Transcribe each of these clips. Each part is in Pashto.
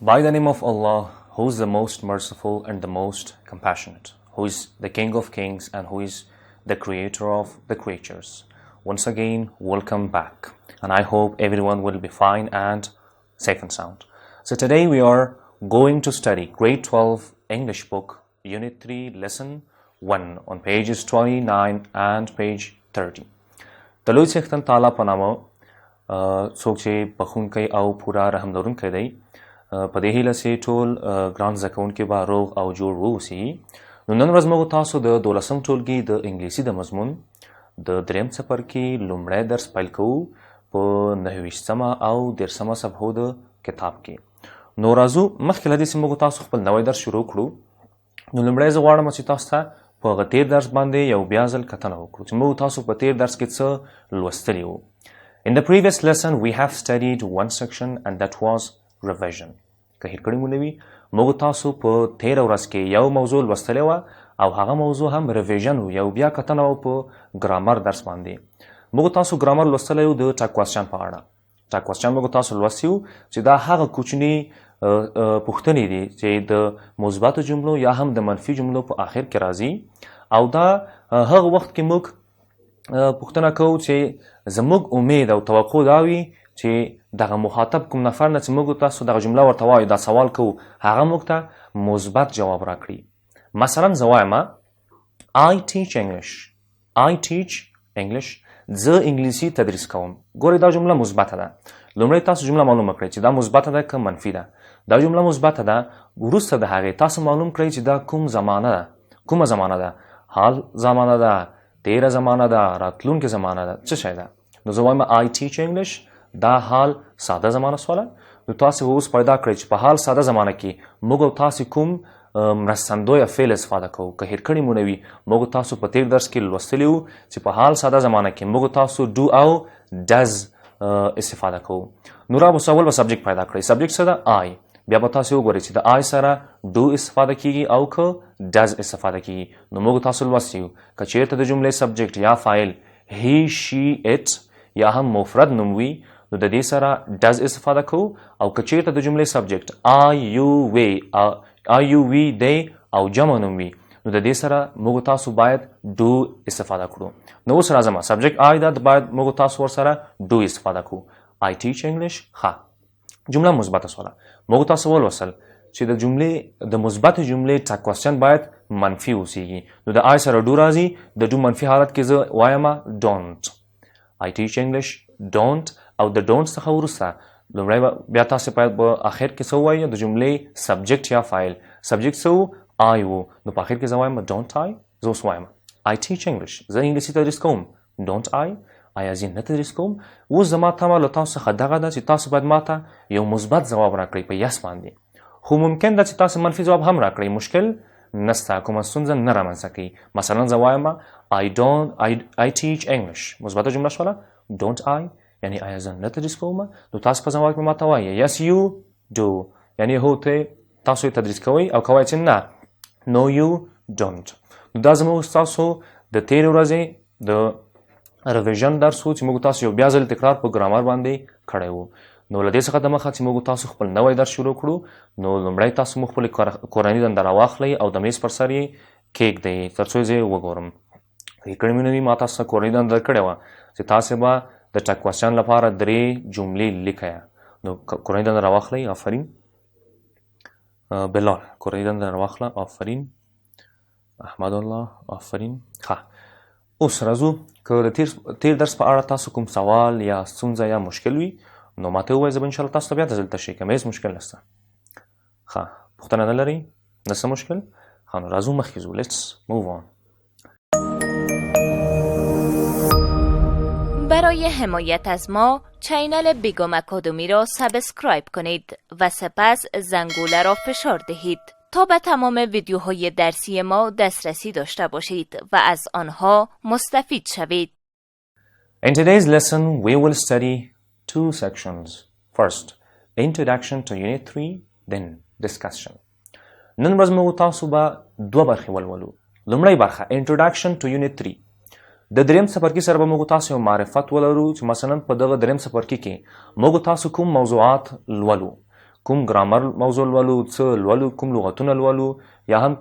By the name of Allah, who is the most merciful and the most compassionate, who is the King of Kings and who is the Creator of the creatures. Once again, welcome back. And I hope everyone will be fine and safe and sound. So today we are going to study Grade 12 English book, Unit 3, Lesson 1 on pages 29 and page 30. د لوی څښتن تعالی په نامه څوک چې بخښونکی او پوره رحم لرونکی دی، په دې هیله چې ټول ګران زده کوونکي به روغ او جوړ واوسي. نو نن ورځ موږ تاسو د دولسم ټولګي د انګلیسي د مضمون د دریم څپرکي لومړی درس پیل کوو په 9 او 10 صفحو د کتاب کې. نو راځو مخکې له دې چې موږ تاسو خپل نوی درس شروع کړو، نو لومړی زه غواړم چې تاسو ته په هغه تیر درس باندې یو بیا ځل کتنه وکړو چې موږ تاسو په تیر درس کې څه لوستلي وو. In the previous lesson we have studied one section and that was revision. که هیر کړی مو نه وي، موږ تاسو په تیره ورځ کې یو موضوع لوستلی وه او هغه موضوع هم ریویژن و، یو بیا کتنه و په ګرامر درس باندې. موږ تاسو ګرامر لوستلی و د ټک کوېسچن په اړه. ټک کوېسچن موږ تاسو لوستی و چې دا هغه کوچني پوښتنې دي چې د مثبتو جملو یا هم د منفي جملو په آخر کې راځي، او دا هغه وخت کې موږ پوښتنه کوو چې زموږ امید او توقع دا وي چې دغه مخاطب کوم نفر نه چې موږ تاسو دغه جمله ورته وایو، دا سوال کوو، هغه موږ ته مثبت جواب راکړي. مثلا زه وایم I teach English. I teach English. زه انګلیسي تدریس کوم. ګورئ دا جمله مثبته ده. لومړی تاسو جمله معلومه کړئ چې دا مثبته ده که منفي ده. دا جمله مثبته ده، وروسته د هغې تاسو معلوم کړئ چې دا کوم زمانه ده، کومه زمانه ده، حال زمانه ده، تیره زمانه ده، راتلونکې زمانه ده، څه شی ده. نو زه وایم I teach English، دا حال ساده زمانه سواله. نو تاسو اوس پیدا کړئ چې په حال ساده زمانه کې موږ او تاسو کوم مرستندویه فعل استفاده کوو. که هیر کړي مو نه وي، موږ تاسو په تیر درس کې لوستلي وو چې په حال ساده زمانه کې موږ تاسو ډو او ډز استفاده کوو. نو را به اول به سبجیکټ پیدا کړئ. سبجیکټ څه ده؟ آی. بیا به تاسو وګورئ چې د آی سره ډو استفاده کیږي او که ډز استفاده کیږي. نو موږ تاسو لوستي یو که چیرته د جملې سبجیکټ یا فاعل هی شي اټ یا هم مفرد نوم وي، نو د دې سره ډز استفاده کوو، او که چیرته د جملې سبجیکټ آی یو وی دی او جمع نوم وي، نو د دې سره موږ تاسو باید ډو استفاده کړو. نو اوس راځم، سبجیکټ آی ده، باید موږ تاسو ورسره ډو استفاده کوو. I teach English. ښه، جمله مثبته سواله. موږ تاسو ولوستل چې د جملې د مثبتې جملې ټک کوېسچن باید منفي اوسیږي. نو د آی سره ډو راځي، د ډو منفي حالت کې زه وایم don't. I teach English don't. او د don't څخه وروسته لومړی بیا تاسو باید په آخر کې څه ووایئ، د جملې سبجیکټ یا فاعل. سبجیکټ څه و؟ آی و. نو په آخر کې زه وایم don't I. زه اوس وایم I teach English. زه انګلیسي تدریس کوم. don't I. آیا زه نه تدریس کوم؟ اوس زما تمه له تاسو څخه دغه ده چې تاسو باید ماته یو مثبت ځواب راکړئ په یس باندې. خو ممکن ده چې تاسو منفي ځواب هم راکړئ، مشکل نسته، کومه ستونزه نه رامنځته کوي. مثلا زه وایم I teach English. مثبته جمله شوله. don't I یعنی آیا زه نه تدریس کوم؟ نو تاسو په ځواب کې ماته وایئ yes you do، یعنی هو تاسو تدریس کوئ، او کوئ چې نه no you don't. نو دا زموږ تاسو د تیرې ورځې د ریویژن درس و چې موږ تاسو یو بیا ځل تکرار په ګرامر باندې کړی وو. نو له دې څخه دمخه چې موږ تاسو خپل نوی درس شروع کړو، نو لومړی تاسو موږ خپلې کورنۍ دنده راواخلئ او د میز پر سر یې کېږدئ تر څو زه یې وګورم. هیر کړي مې نه وي، ما تاسو ته کورنۍ دنده درکړې وه چې تاسې به د ټک کوېسچن لپاره 3 جملې لیکئ. نو کورنۍ دنده راواخلئ. آفرین بلال، کورنۍ دنده راواخله. آفرین احمد الله، آفرین. ښه، اوس راځو، که د تیر درس په اړه تاسو کوم سوال یا ستونزه یا مشکل وي، نو ماته ووایئ، زه به انشاءالله تاسو ته بیا دلته تشریح کوم. هېڅ مشکل نشته. ښه، پوښتنه نه لرئ؟ نه څه مشکل؟ ښه، نو راځو مخکې ځو. لیټس موو آن. برای حمایت از ما چینل بیگم اکاډمۍ را سابسکرایب کنید و سپس زنگوله را فشار دهید تا به تمام ویدیوهای درسی ما دسترسی داشته باشید و از آنها مستفید شوید. In today's lesson we will study 2 sections. First, introduction to unit 3, then discussion. نن ورځ موږ تاسو به 2 برخې ولولو. لومړی برخه introduction to unit 3. د دریم څپرکي سره به موږ تاسو یو معرفت ولرو چې مثلا په دغه دریم څپرکي کې موږ تاسو کوم موضوعات لولو. کوم ګرامر موضوع لولو، څه لولو، کوم لغتونه لولو، یا هم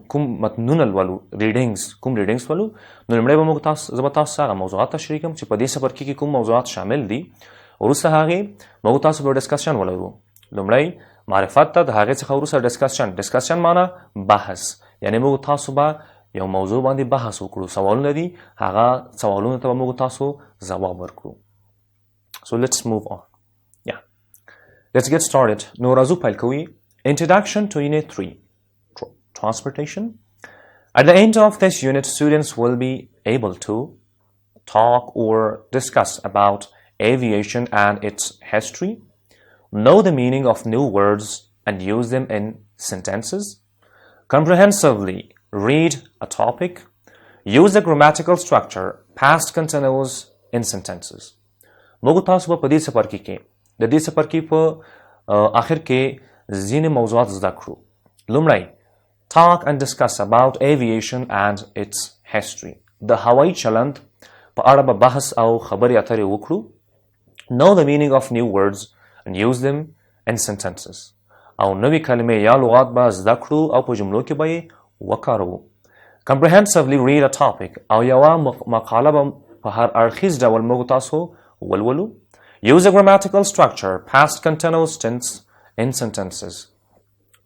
کوم متنونه لولو، ریډینګز، کوم ریډینګز لولو. نو لومړی به موږ زه به تاسو هغه موضوعات تشریح کوم چې په دې څپرکي کې کوم موضوعات شامل دي. وروسته هغې موږ تاسو به ډسکشن ولرو. لومړی معرفت ته، د هغې څخه وروسته ډسکشن معنا بحث، یعنی موږ تاسو به یو موضوع باندې بحث وکړو. سوالونه دي، هغه سوالونو ته به موږ تاسو ځواب ورکړو. So let's move on. Yeah. Let's get started. نو راځو پیل کوي. Introduction to Unit 3. Transportation. At the end of this unit, students will be able to talk or discuss about aviation and its history, know the meaning of new words and use them in sentences, comprehensively read a topic, use the grammatical structure, past continuous in sentences. موږ تاسو په دې څپرکي کې د دې څپرکي په آخر کې ځینې موضوعات زده کړو. لومړی talk and discuss about aviation and its history. د هوایي چلند په اړه به بحث او خبرې اترې وکړو. know the meaning of new words and use them in sentences. او نوې کلمې یا لغات به زده کړو او په جملو کې به یې وکاروو. comprehensively read a topic. او یوه مقاله به په هر اړخیز ډول موږ تاسو ولولو. use a grammatical structure, past continuous tense in sentences.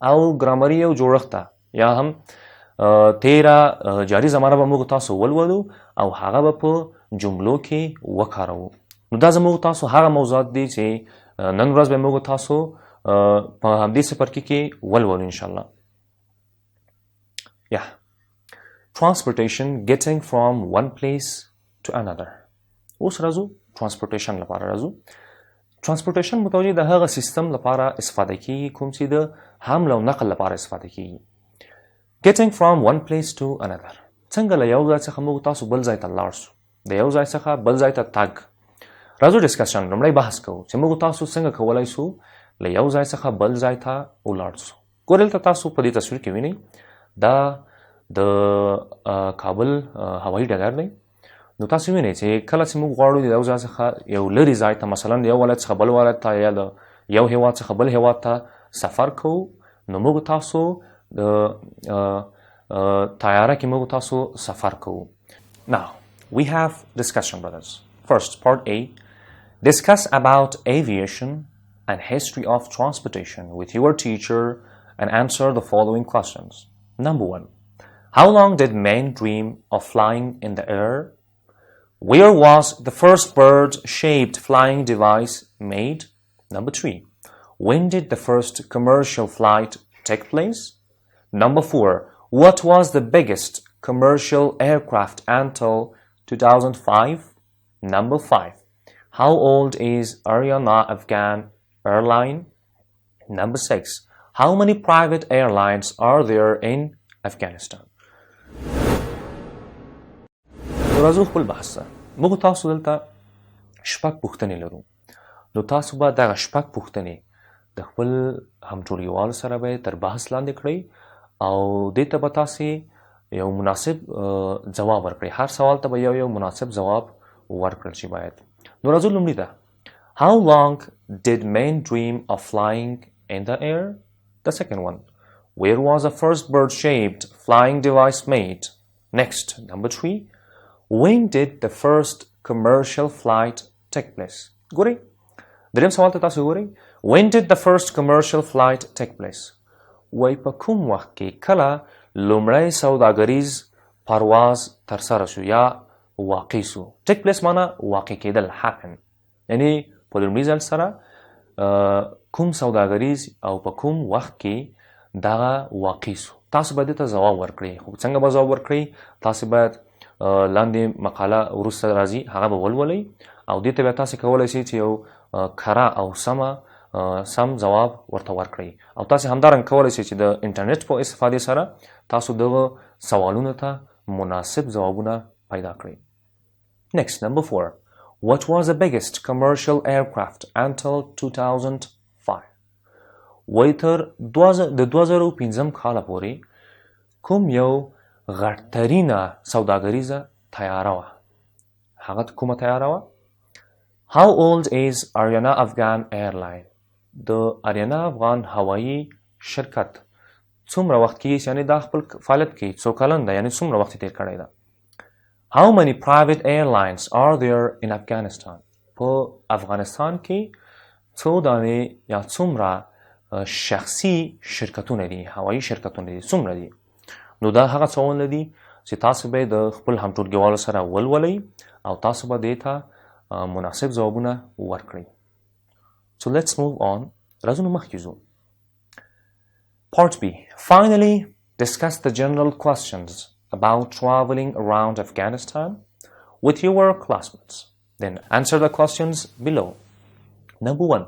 او ګرامري او جوړښت ته یا هم تیره جاري زمانه به موږ تاسو ولولو او هغه به په جملو کې وکاروو. نو دا زموږ تاسو هغه موضوعات دي چې نن ورځ به موږ تاسو په همدې څپرکي کې ولولو انشاءالله. Yeah. Transportation, getting from one place to another. اوس راځو transportation لپاره راځو. transportation متوجه د هغه سیستم لپاره استفاده کیږي کوم چې د حمل او نقل لپاره استفاده کیږي. getting from one place to another. څنګه له یو ځای څخه موږ تاسو بل ځای ته لاړ شو، د یو ځای څخه بل ځای ته تګ. راځو ډسکشن لومړی بحث کوو چې موږ تاسو څنګه کولی شو له یو ځای څخه بل ځای ته ولاړ شو. ګورئ دلته تاسو په دې تصویر کې وینئ دا د کابل هوایي ډګر دی. نو تاسو وینئ چې کله چې موږ غواړو د یو ځای څخه یو لرې ځای ته، مثلا د یو ولایت څخه بل ولایت ته یا د یو هیواد څخه بل هیواد ته سفر کوو، نو موږ تاسو د طیاره کې موږ تاسو سفر کوو. Now, we have discussion brothers. First, part A. Discuss about aviation and history of transportation with your teacher and answer the following questions. Number 1. How long did men dream of flying in the air? Where was the first bird-shaped flying device made? Number 3. When did the first commercial flight take place? Number 4. What was the biggest commercial aircraft until 2005? Number 5. How old is Ariana Afghan airline? Number 6. How many private airlines are there in Afghanistan? راځو خپل بحث ته. موږ تاسو دلته شپږ پوښتنې لرو. نو تاسو به دغه شپږ پوښتنې د خپل همټولګیوالو سره به تر بحث لاندې کړئ او دې ته به تاسې یو مناسب ځواب ورکړئ. هر سوال ته به یو مناسب ځواب ورکړل شي باید. نو راځو لومړي ته. How long did men dream of flying in the air? The second one. Where was the first bird-shaped flying device made? Next, number 3. When did the first commercial flight take place? ګورئ دریم سوال ته تاسو ګورئ. When did the first commercial flight take place? وای په کوم وخت کې کله لومړی سوداګریز پرواز ترسره شو یا واقع شو. take place معنا واقع کېدل، happen. یعنی په لومړي ځل سره کوم سوداګریز او په کوم وخت کې دغه واقع شو. تاسو باید ته ځواب ورکړئ. خو څنګه به ځواب ورکړئ؟ تاسو باید لاندې مقاله وروسته راځي هغه به ولولئ او دې ته بیا تاسې کولی شئ چې یو کره او سم ځواب ورته ورکړئ. او تاسې همدارنګه کولی شئ چې د انټرنیټ په استفادې سره تاسو دغه سوالونو ته مناسب ځوابونه پیدا کړئ. Next, number 4. What was the biggest commercial aircraft until 2005? وای تر د 2015 کاله پورې کوم یو غټترینه سوداګریزه تیاره وه. هغه کومه تیاره وه؟ How old is Ariana Afghan airline? د اریانا افغان هوایی شرکت څومره وخت کې یعنی دا خپل فعالیت کې څو کلن ده یعنی څومره وخت تیر کړی ده. How many private airlines are there in Afghanistan? په افغانستان کې څو دانې یا څومره شخصي شرکتونه دي هوایی شرکتونه دي څومره دي. نو دا هغه سوالونه دي چې تاسو به د خپل همټولګیوالو سره ولولئ او تاسو به دې ته مناسب ځوابونه ورکړئ. So let's move on. راځو نو مخکې ځو. Part B. Finally, discuss the general questions about traveling around Afghanistan with your classmates. Then answer the questions below. Number 1.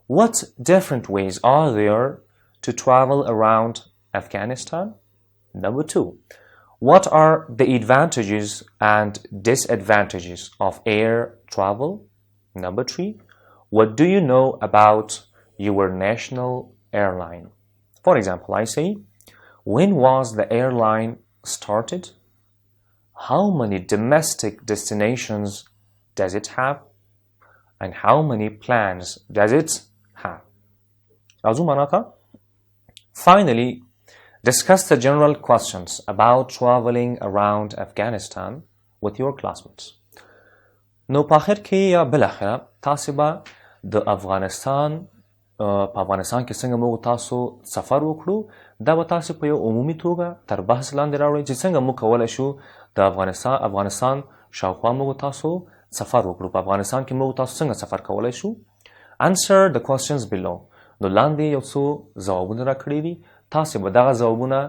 What different ways are there to travel around Afghanistan? Number 2. What are the advantages and disadvantages of air travel? Number 3. What do you know about your national airline? For example, I say, when was the airline started? How many domestic destinations does it have? And how many plans does it have? Azumanaka. Finally, discuss the general questions about traveling around Afghanistan with your classmates. نو په اخر کې یا بل اخره تاسو به د افغانستان په افغانستان کې څنګه موږ تاسو سفر وکړو دا به تاسو په یو عمومي توګه تر بحث لاندې راوړئ چې څنګه موږ کولی شو د افغانستان شاوخوا موږ تاسو سفر وکړو په افغانستان کې موږ تاسو څنګه سفر کولی شو. Answer the questions below. نو لاندې یو څو ځوابونه راکړي دي تاسو به دغه ځوابونه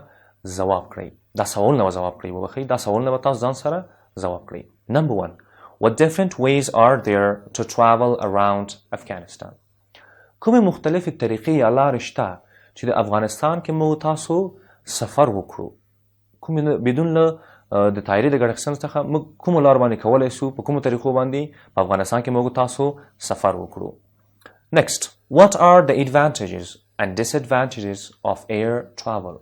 ځواب کړئ. دا سوالونه به ځواب کړئ وبخئ دا سوالونه به تاسو ځان سره ځواب کړئ. Number 1. What different ways are there to travel around Afghanistan? کومې مختلفې طریقې یا لارې شته چې د افغانستان کې موږ تاسو سفر وکړو کومې بدون له د طیارې د ګډ اخیستنې څخه موږ کومو لارو باندې کولی شو په کومو طریقو باندې په افغانستان کې موږ تاسو سفر وکړو. Next, what are the advantages and disadvantages of air travel?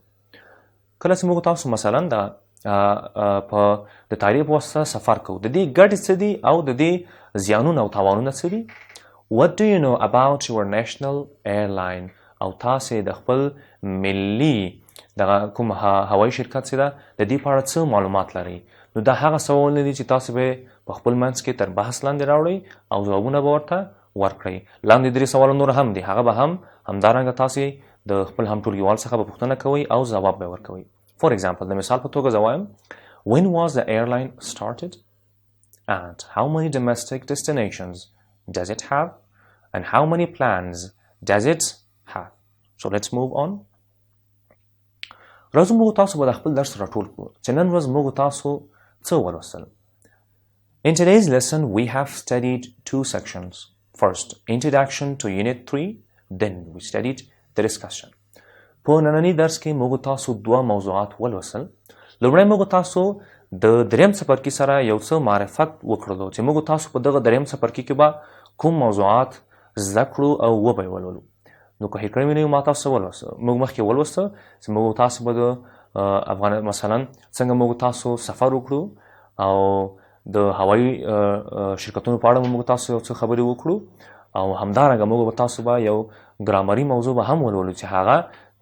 کله چې موږ تاسو مثلا په د طیارې په واسطه سفر کوو د دې ګټې څه دي او د دې زیانونه او تاوانونه څه دي. What do you know about your national airline? او تاسې د خپل ملي دغه کوم هوایي شرکت چې ده د دې په اړه څه معلومات لرئ. نو دا هغه سوالونه دي چې تاسو به په خپل منځ کې تر بحث لاندې راوړئ او ځوابونه به ورته ورکړئ. لاندې درې سوالونه نور هم دي هغه به همدارنګه تاسې د خپل همټولګیوال څخه به پوښتنه کوئ او ځواب به ورکوئ. For example, د مثال په توګه زه وایم when was the airline started and how many domestic destinations does it have and how many plans does it have. So let's move on. راځو موږ تاسو به د خپل درس راټول کړو چې نن ورځ موږ تاسو څه ولوستل. In today's lesson we have studied 2 sections. First, introduction to unit 3, then we studied the discussion. په نننی درس کې موږ تاسو 2 موضوعات ولوستل. لومړی موږ تاسو د دریم څپرکي سره یو څه معرفت وکړلو چې موږ تاسو په دغه دریم څپرکي کې به کوم موضوعات زده کړو او وبه یې ولولو. نو که هېر کړی مې نه ما تاسو ولوسته موږ مخکې ولوسته چې موږ تاسو به د مثلا څنګه موږ تاسو سفر وکړو او د هوایي شرکتونو په اړه موږ تاسو یو څه خبرې وکړو او همدارنګه موږ به تاسو به یو ګرامري موضوع به هم ولولو چې هغه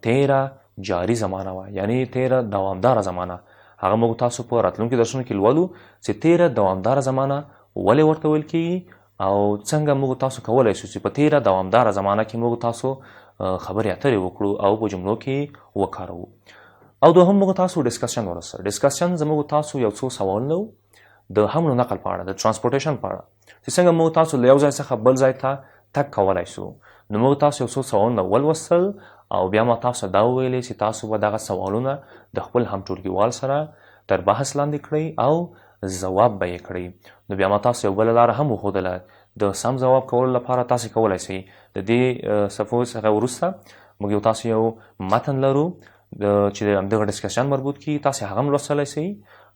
تیره جاري زمانه وه یعنی تیره دوامداره زمانه. هغه موږ تاسو په راتلونکي درسونو کې لولو چې تیره دوامداره زمانه ولې ورته ویل کېږي او څنګه موږ تاسو کولی شو چې په تیره دوامداره زمانه کې موږ تاسو خبرې اترې وکړو او په جملو کې وکاروو. او دوهم موږ تاسو ډسکشن ورسره ډسکشن زموږ تاسو یو څو سوالونه د حمل و نقل په اړه د ترانسپورټیشن په اړه چې څنګه موږ تاسو له یو ځای څخه بل ځای ته تګ کولی شو. نو موږ تاسو یو څو سوالونه ولوستل او بیا ما تاسو دا وویلې چې تاسو به دغه سوالونه د خپل همټولګیوال سره تر بحث لاندې کړئ او ځواب به یې کړئ. نو بیا ما تاسو یو بله لاره هم وښودله د سم ځواب کولو لپاره تاسو کولی شئ د دې صفحو څخه وروسته موږ یو تاسو یو متن لرو چې د همدغه ډسکشن مربوط کی تاسو هغه هم لوستلی شئ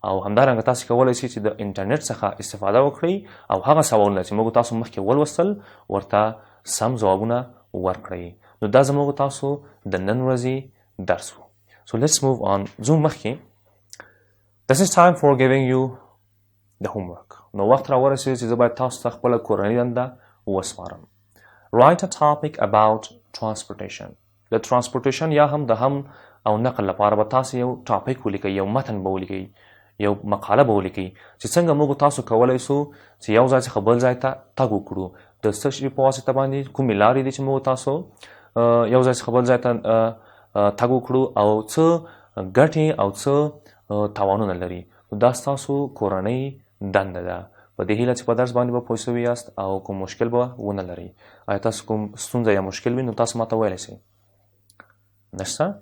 او همدارنګه تاسو کولی شئ چې د انټرنیټ څخه استفاده وکړئ او هغه سوالونه چې موږ تاسو مخکې ولوستل ورته سم ځوابونه ورکړئ. نو دا زموږ تاسو د نن ورځې درس و. So let's move on. ځو مخکې. This is time for giving you the homework. نو وخت را ورسېد چې زه باید تاسو ته خپله کورنۍ دنده وسپارم. write a topic about transportation. د transportation یا هم د هم او نقل لپاره به تاسو یو ټاپک ولیکئ، یو متن به ولیکئ، یو مقاله به ولیکئ چې څنګه موږ تاسو کولی سو چې یو ځای څخه بل ځای ته تګ وکړو، د څه شي په واسطه باندې کومې لارې دي چې موږ تاسو یو ځای څخه بل ځای ته تګ وکړو او څه ګټې او څه تاوانونه لري. دا ستاسو کورنۍ دنده ده. په دې هیله چې په درس باندې به پوه سوي یاست او کوم مشکل به ونه لرئ. ایا تاسو کوم ستونزه یا مشکل وي نو تاسو ماته ویلی سئ. نشته؟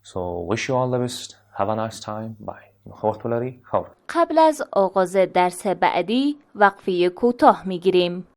So wish you all the best. Have a nice time. Bye. وقت ولري. قبل از آغاز درس بعدی وقفه کوتاه میگیریم.